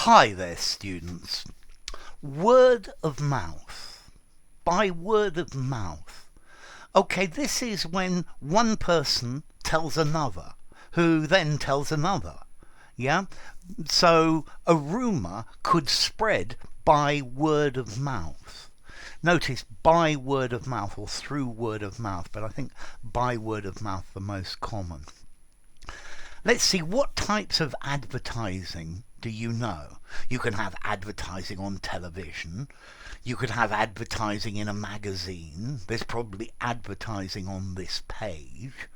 Hi there, students. Word of mouth. By word of mouth. Okay, this is when one person tells another, who then tells another. Yeah? So a rumour could spread by word of mouth. Notice by word of mouth or through word of mouth, but I think by word of mouth the most common. Let's see, what types of advertising do you know? You can have advertising on television. You could have advertising in a magazine. There's probably advertising on this page.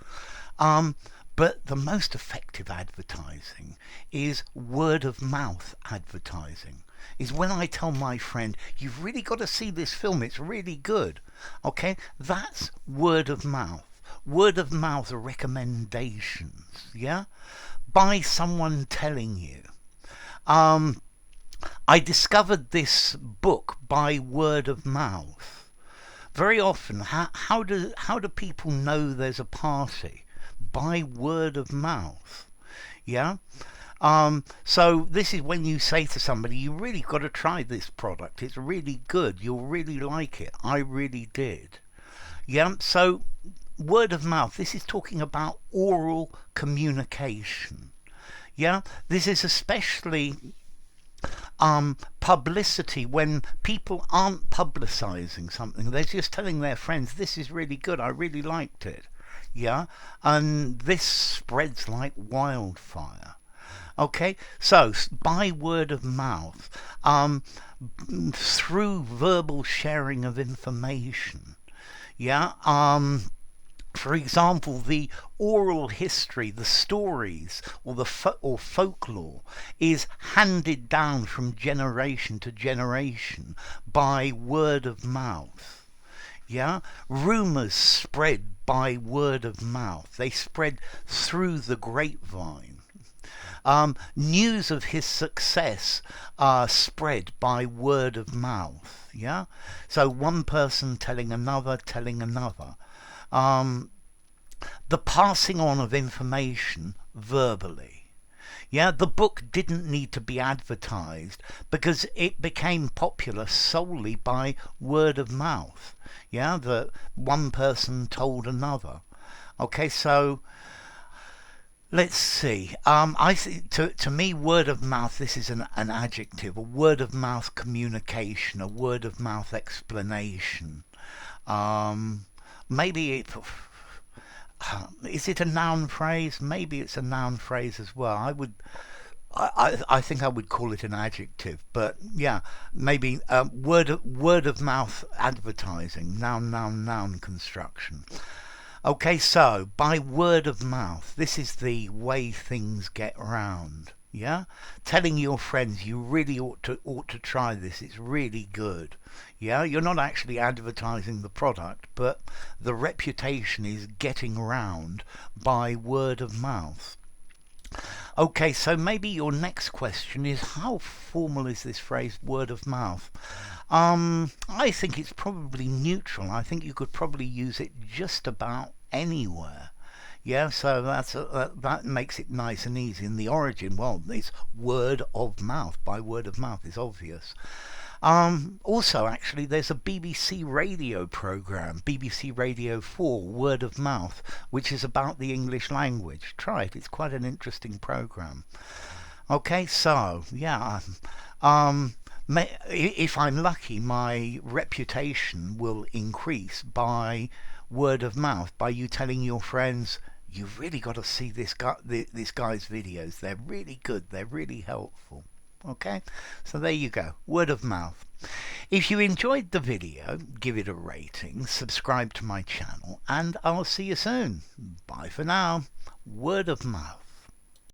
But the most effective advertising is word of mouth advertising. Is when I tell my friend, you've really got to see this film, it's really good. Okay, that's word of mouth. Word of mouth recommendations, yeah? By someone telling you. I discovered this book by word of mouth. Very often, how do people know there's a party? By word of mouth, yeah? So this is when you say to somebody, you really got to try this product. It's really good. You'll really like it. I really did. Yeah, so word of mouth, this is talking about oral communication. Yeah, this is especially publicity when people aren't publicizing something. They're just telling their friends, this is really good, I really liked it. Yeah, and this spreads like wildfire. Okay, so by word of mouth, through verbal sharing of information. Yeah, for example, the oral history, the stories, or the folklore is handed down from generation to generation by word of mouth. Yeah, rumors spread by word of mouth. They spread through the grapevine. News of his success spread by word of mouth. Yeah, so one person telling another, telling another. The passing on of information verbally. Yeah, the book didn't need to be advertised because it became popular solely by word of mouth. Yeah, that one person told another. Okay, so let's see. I think to me, word of mouth. This is an adjective. A word of mouth communication. A word of mouth explanation. Maybe it. Is it a noun phrase? Maybe it's a noun phrase as well. I think I would call it an adjective, but yeah, maybe word of mouth advertising. Noun construction. Okay, so by word of mouth, this is the way things get round. Yeah, telling your friends you really ought to try this. It's really good. Yeah, you're not actually advertising the product, but the reputation is getting round by word of mouth. Okay, so maybe your next question is, how formal is this phrase, word of mouth? I think it's probably neutral. I think you could probably use it just about anywhere. Yeah, so that makes it nice and easy. In the origin, well, it's word of mouth. By word of mouth is obvious. Also, actually, there's a BBC radio program, BBC Radio 4, Word of Mouth, which is about the English language. Try it, it's quite an interesting program. Okay, so, yeah, if I'm lucky, my reputation will increase by word of mouth, by you telling your friends, you've really got to see this guy's videos. They're really good, they're really helpful. Okay, so there you go, word of mouth. If you enjoyed the video, give it a rating, subscribe to my channel, and I'll see you soon. Bye for now. Word of mouth.